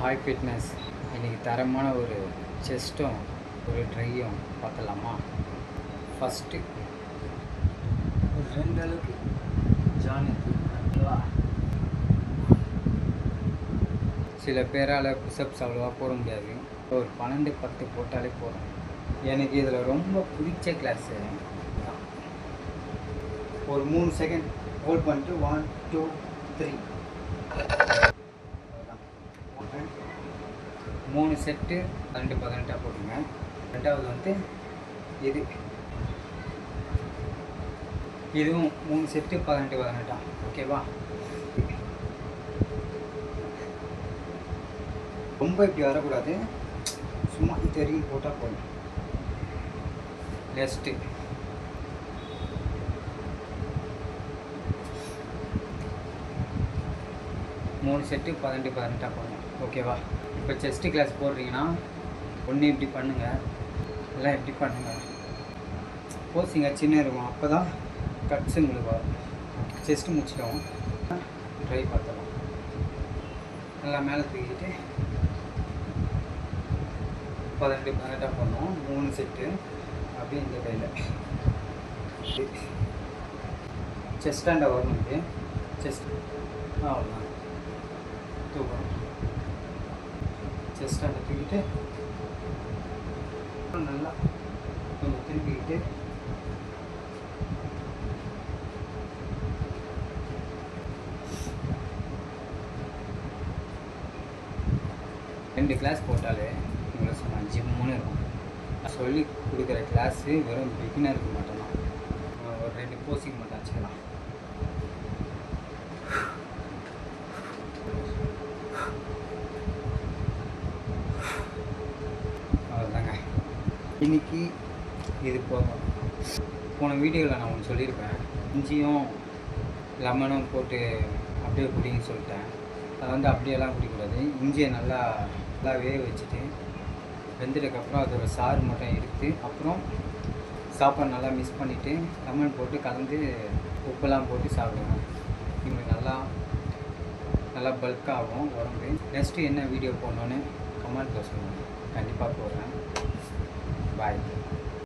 Hi fitness. இன்றைக்கி தரமான ஒரு செஸ்ட்டும் ஒரு ட்ரையும் பார்க்கலாமா? ஃபஸ்ட்டு ஒரு 2 அளவுக்கு ஜானி. சில பேரால் புஷ்அப்ஸ் அவ்வளோவா போட முடியாது. ஒரு 12-10 போட்டாலே போதும். எனக்கு இதில் ரொம்ப பிடிச்ச கிளாஸு ஒரு 3 செகண்ட் ஹோல்ட் பண்ணிட்டு 1 2 3 3 செட்டு 12-18 போட்டுங்க. ரெண்டாவது வந்து இதுவும் 3 செட்டு 18 ஓகேவா? ரொம்ப இப்படி வரக்கூடாது, சும்மா இது வரைக்கும் போட்டால் போதும். நெக்ஸ்ட்டு 3 செட்டு 18 போடணும், ஓகேவா? இப்போ செஸ்ட்டு கிளாஸ் போடுறீங்கன்னா ஒன்று இப்படி பண்ணுங்கள், எல்லாம் இப்படி பண்ணுங்கள். போசிங்க சின்ன இருக்கும், அப்போ தான் கட்ஸு உங்களுக்கு வரும். செஸ்ட்டு முடிச்சிடும். ட்ரை பார்த்துலாம். நல்லா மேலே தூக்கிட்டு 18 பண்ணோம். 3 செட்டு அப்படியே இந்த கையில் செஸ்டாண்ட வரணும். செஸ்ட் அவ்வளோதான், தூக்கணும். செஸ்டாண்ட தூக்கிட்டு நல்லா கொஞ்சம் திருப்பிக்கிட்டு ரெண்டு கிளாஸ் போட்டாலே உங்களுக்கு சும்மா ஜிம்முன்னு இருக்கும். சொல்லி கொடுக்குற கிளாஸு வெறும் பிகினருக்கு மட்டும்தான். ஒரு 2 போசிங் மட்டும் வச்சுக்கலாம். அவ்வளோதாங்க, இன்னைக்கு இது போதும். போன வீடியோவில் நான் ஒன்று சொல்லியிருப்பேன், இஞ்சியும் லெமனும் போட்டு அப்படியே குடிங்கன்னு சொல்லிட்டேன். அதை வந்து அப்படியெல்லாம் குடிக்கூடாது. இஞ்சியை நல்லா வேக வச்சுட்டு வெந்ததுக்கப்புறம் அதோட சாறு மட்டும் எடுத்து அப்புறம் சாப்பாடு நல்லா மிக்ஸ் பண்ணிவிட்டு லெமன் போட்டு கலந்து உப்பெல்லாம் போட்டு சாப்பிடுவேன். இவங்களுக்கு நல்லா பல்காகும் உடம்பு. நெக்ஸ்ட்டு என்ன வீடியோ போடணுன்னு கமெண்ட்டில் சொல்லுங்கள், கண்டிப்பாக போடுறேன். பாய்.